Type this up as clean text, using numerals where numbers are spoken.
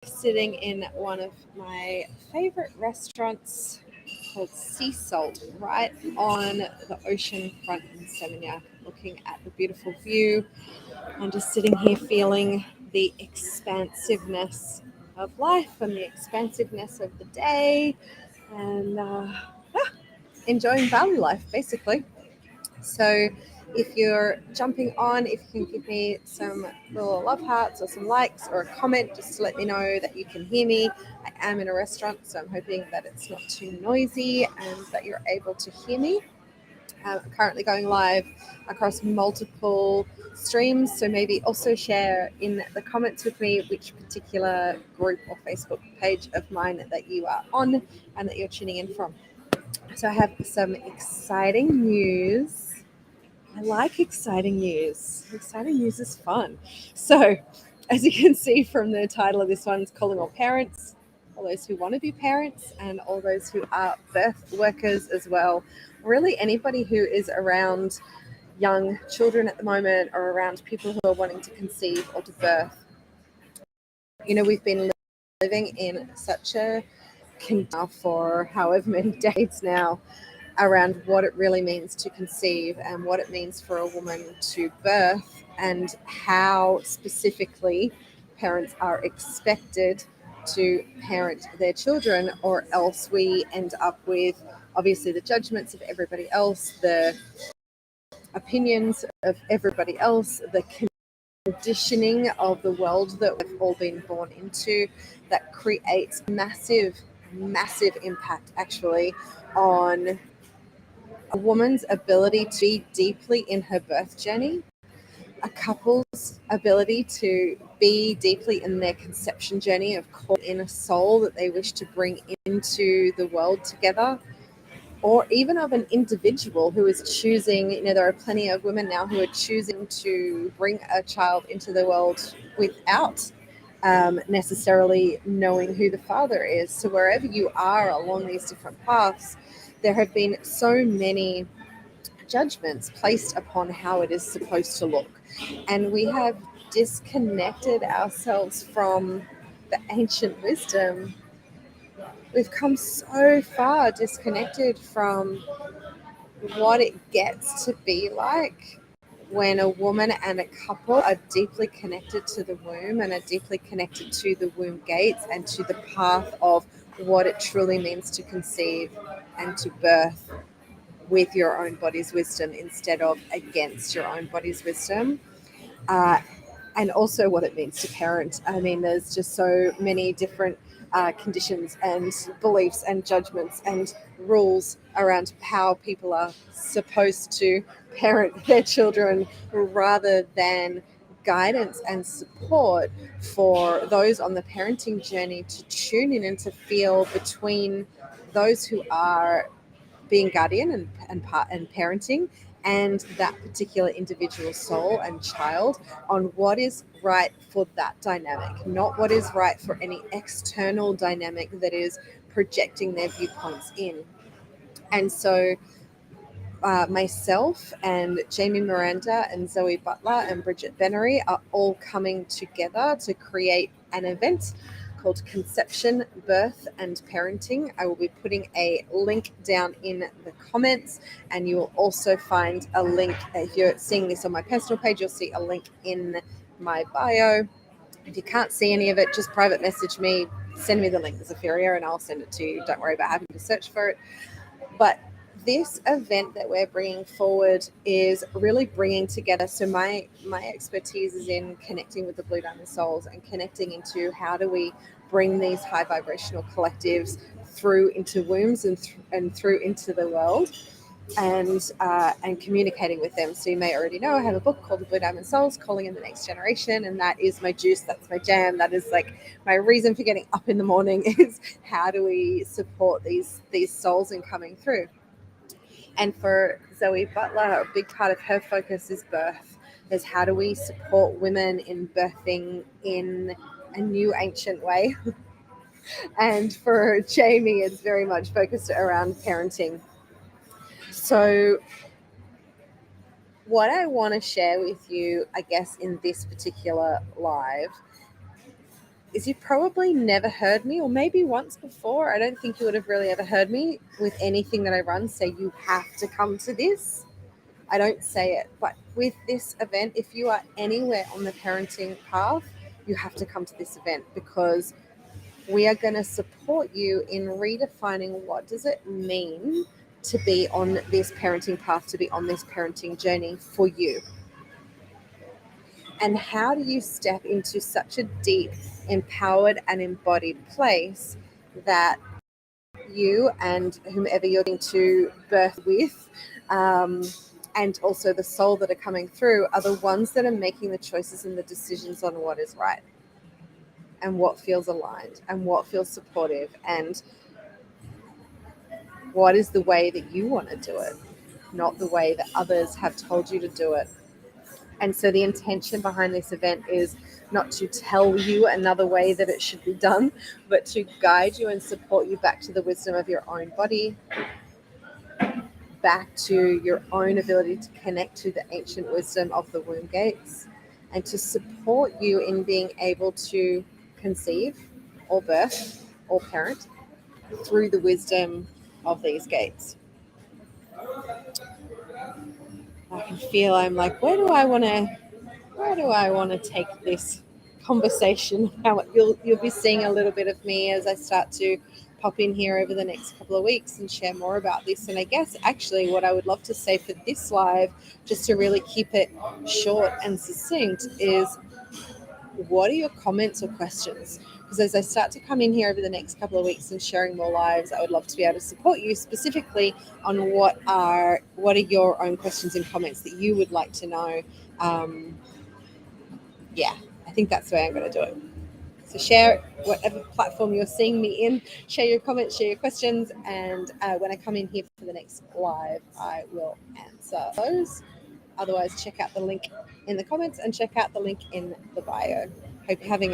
sitting in one of my favorite restaurants called Sea Salt, right on the ocean front in Seminyak, looking at the beautiful view and just sitting here feeling the expansiveness of life and the expansiveness of the day and enjoying valley life basically. So if you're jumping on, if you can give me some little love hearts or some likes or a comment just to let me know that you can hear me. I am in a restaurant, so I'm hoping that it's not too noisy and that you're able to hear me. I'm currently going live across multiple streams, so maybe also share in the comments with me which particular group or Facebook page of mine that you are on and that you're tuning in from. So I have some exciting news. I like exciting news. Exciting news is fun. So, as you can see from the title of this one, it's calling all parents, all those who want to be parents, and all those who are birth workers as well. Really, anybody who is around young children at the moment or around people who are wanting to conceive or to birth. We've been living in such a for however many decades now around what it really means to conceive and what it means for a woman to birth and how specifically parents are expected to parent their children, or else we end up with obviously the judgments of everybody else, the opinions of everybody else, the conditioning of the world that we've all been born into that creates massive impact actually on a woman's ability to be deeply in her birth journey, a couple's ability to be deeply in their conception journey of calling in a soul that they wish to bring into the world together, or even of an individual who is choosing, there are plenty of women now who are choosing to bring a child into the world without necessarily knowing who the father is. So wherever you are along these different paths, there have been so many judgments placed upon how it is supposed to look. And we have disconnected ourselves from the ancient wisdom. We've come so far disconnected from what it gets to be like when a woman and a couple are deeply connected to the womb and are deeply connected to the womb gates and to the path of what it truly means to conceive and to birth with your own body's wisdom instead of against your own body's wisdom. And also what it means to parent. I mean, there's just so many different conditions and beliefs and judgments and rules around how people are supposed to parent their children, rather than guidance and support for those on the parenting journey to tune in and to feel between those who are being guardian and parenting and that particular individual soul and child on what is right for that dynamic, not what is right for any external dynamic that is projecting their viewpoints in. And so myself and Jamie Miranda and Zoe Butler and Bridget Bennery are all coming together to create an event called Conception, Birth and Parenting. I will be putting a link down in the comments, and you will also find a link. If you're seeing this on my personal page, you'll see a link in my bio. If you can't see any of it, just private message me, send me the link, Zephyria, and I'll send it to you. Don't worry about having to search for it. But this event that we're bringing forward is really bringing together. So my expertise is in connecting with the Blue Diamond Souls and connecting into how do we bring these high vibrational collectives through into wombs and through into the world, and communicating with them. So you may already know I have a book called The Blue Diamond Souls, Calling in the Next Generation, and that is my juice, that's my jam, that is like my reason for getting up in the morning is how do we support these souls in coming through. And for Zoe Butler, a big part of her focus is birth, is how do we support women in birthing in a new ancient way. And for Jamie, it's very much focused around parenting. So what I want to share with you, I guess, in this particular live is you've probably never heard me, or maybe once before. I don't think you would have really ever heard me with anything that I run say you have to come to this. I don't say it, but with this event, if you are anywhere on the parenting path, you have to come to this event, because we are going to support you in redefining what does it mean to be on this parenting path, to be on this parenting journey for you. And how do you step into such a deep, empowered, and embodied place that you and whomever you're going to birth with, and also the soul that are coming through, are the ones that are making the choices and the decisions on what is right and what feels aligned and what feels supportive and what is the way that you want to do it, not the way that others have told you to do it. And so the intention behind this event is not to tell you another way that it should be done, but to guide you and support you back to the wisdom of your own body, back to your own ability to connect to the ancient wisdom of the womb gates, and to support you in being able to conceive or birth or parent through the wisdom of these gates. I can feel I'm like, where do I want to take this conversation? How you'll be seeing a little bit of me as I start to pop in here over the next couple of weeks and share more about this. And I guess actually what I would love to say for this live, just to really keep it short and succinct, is what are your comments or questions? Because as I start to come in here over the next couple of weeks and sharing more lives, I would love to be able to support you specifically on what are your own questions and comments that you would like to know. Yeah, I think that's the way I'm going to do it. So share whatever platform you're seeing me in, share your comments, share your questions, and when I come in here for the next live, I will answer those. Otherwise, check out the link in the comments and check out the link in the bio. Hope you're having